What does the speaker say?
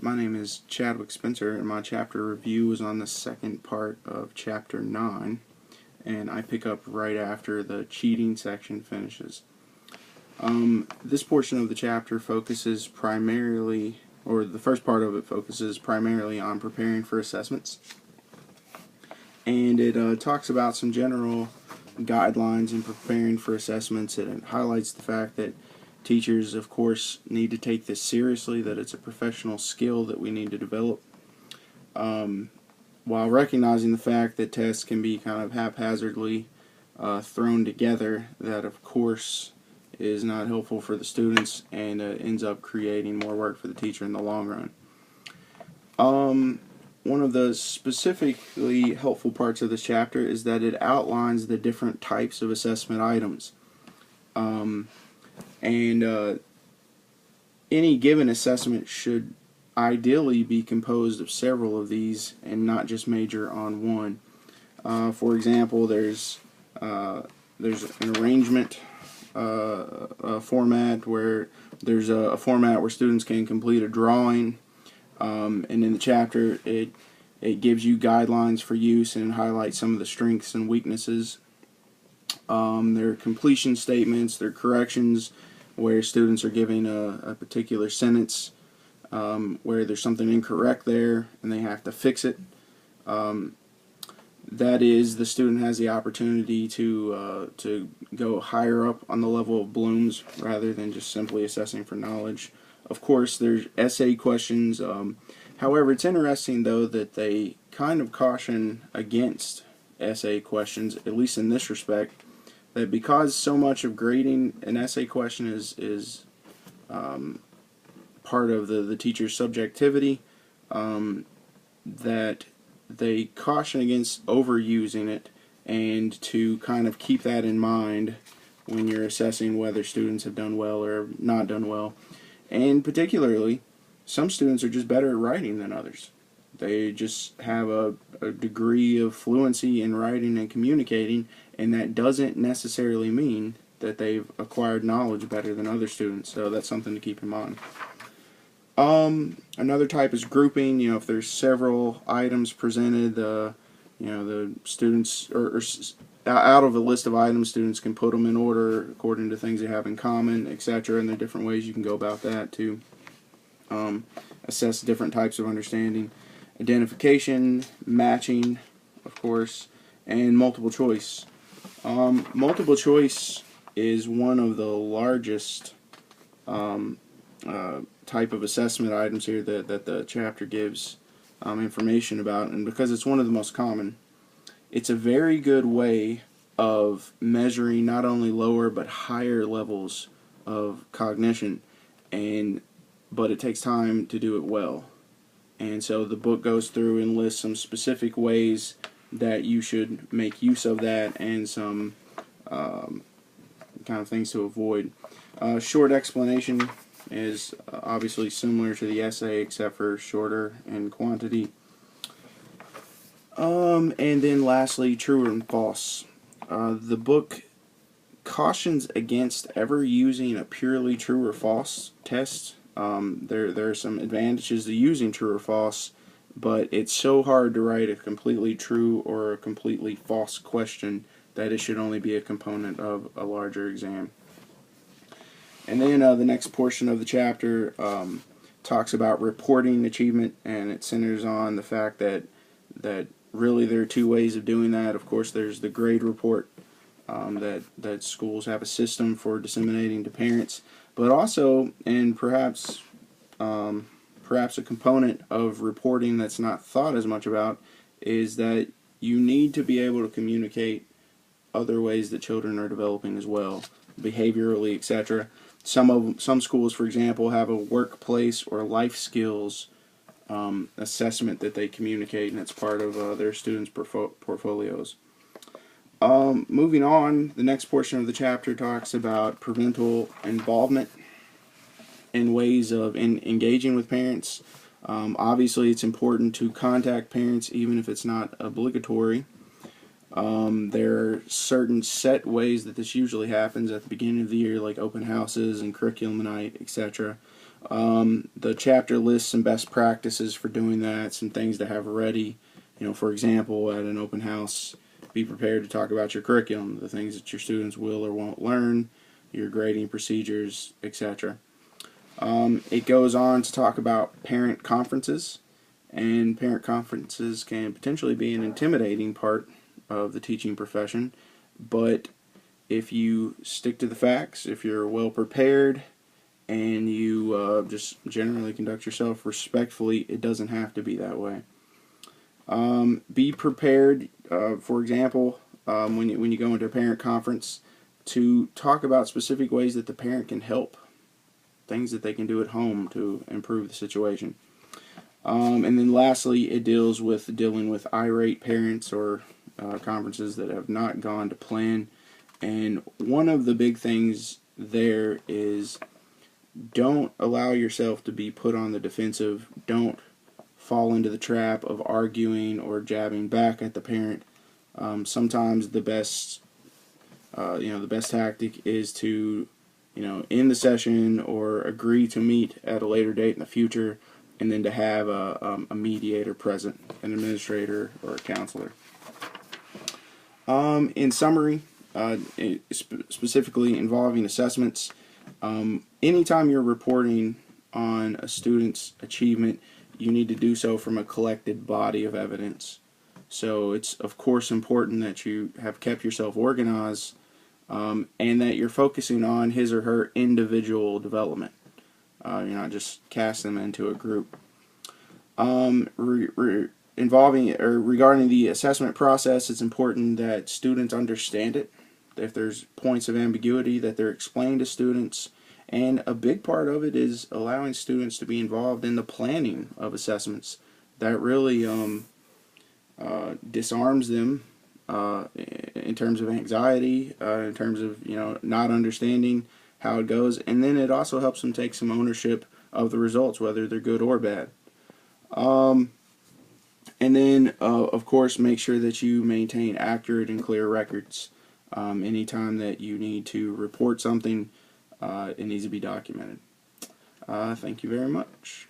My name is Chadwick Spencer, and my chapter review is on the second part of Chapter 9, and I pick up right after the cheating section finishes. This portion of the chapter focuses primarily, or the first part of it focuses primarily on preparing for assessments, and it talks about some general guidelines in preparing for assessments, and it highlights the fact that teachers, of course, need to take this seriously, that it's a professional skill that we need to develop, while recognizing the fact that tests can be kind of haphazardly thrown together. That, of course, is not helpful for the students and ends up creating more work for the teacher in the long run. One of the specifically helpful parts of this chapter is that it outlines the different types of assessment items. Any given assessment should ideally be composed of several of these and not just major on one. For example, there's an arrangement format where there's a format where students can complete a drawing, and in the chapter it gives you guidelines for use and highlights some of the strengths and weaknesses. There are completion statements, there are corrections where students are giving a particular sentence where there's something incorrect there and they have to fix it. That is, the student has the opportunity to go higher up on the level of Bloom's rather than just simply assessing for knowledge. Of course, there's essay questions. However, it's interesting, though, that they kind of caution against essay questions, at least in this respect, that because so much of grading an essay question is part of the teacher's subjectivity, that they caution against overusing it, and to kind of keep that in mind when you're assessing whether students have done well or not done well. And particularly, some students are just better at writing than others. They just have a degree of fluency in writing and communicating, and that doesn't necessarily mean that they've acquired knowledge better than other students, so that's something to keep in mind. Another type is grouping. If there's several items presented, the students, or out of a list of items, students can put them in order according to things they have in common, etc., and there are different ways you can go about that to assess different types of understanding. Identification, matching, of course, and multiple choice. Multiple choice is one of the largest type of assessment items here that the chapter gives information about, and because it's one of the most common, it's a very good way of measuring not only lower but higher levels of cognition, but it takes time to do it well. And so the book goes through and lists some specific ways that you should make use of that, and some kind of things to avoid. Short explanation is obviously similar to the essay, except for shorter in quantity. And then lastly, true and false. The book cautions against ever using a purely true or false test. There are some advantages to using true or false, but it's so hard to write a completely true or a completely false question that it should only be a component of a larger exam. And then the next portion of the chapter talks about reporting achievement, and it centers on the fact that really there are two ways of doing that. Of course, there's the grade report, that schools have a system for disseminating to parents, but also, and perhaps a component of reporting that's not thought as much about, is that you need to be able to communicate other ways that children are developing as well, behaviorally, etc. Some schools, for example, have a workplace or life skills assessment that they communicate, and it's part of their students' portfolios. Moving on, the next portion of the chapter talks about parental involvement and ways of engaging with parents. Obviously, it's important to contact parents even if it's not obligatory. There are certain set ways that this usually happens at the beginning of the year, like open houses and curriculum night, etc. The chapter lists some best practices for doing that, some things to have ready. For example, at an open house, be prepared to talk about your curriculum, the things that your students will or won't learn, your grading procedures, etc. It goes on to talk about parent conferences, and parent conferences can potentially be an intimidating part of the teaching profession, but if you stick to the facts, if you're well prepared, and you just generally conduct yourself respectfully, it doesn't have to be that way. Be prepared, for example, when you go into a parent conference, to talk about specific ways that the parent can help, things that they can do at home to improve the situation. And then lastly, it deals with dealing with irate parents or conferences that have not gone to plan. And one of the big things there is, don't allow yourself to be put on the defensive. Don't fall into the trap of arguing or jabbing back at the parent. Sometimes the best tactic is to, end the session or agree to meet at a later date in the future, and then to have a mediator present, an administrator or a counselor. In summary, specifically involving assessments, anytime you're reporting on a student's achievement, you need to do so from a collected body of evidence. So it's of course important that you have kept yourself organized, and that you're focusing on his or her individual development. You're not just casting them into a group. Regarding the assessment process, it's important that students understand it. If there's points of ambiguity, that they're explained to students. And a big part of it is allowing students to be involved in the planning of assessments. That really disarms them in terms of anxiety, in terms of not understanding how it goes, and then it also helps them take some ownership of the results, whether they're good or bad. And then, of course, make sure that you maintain accurate and clear records. Anytime that you need to report something, it needs to be documented. Thank you very much.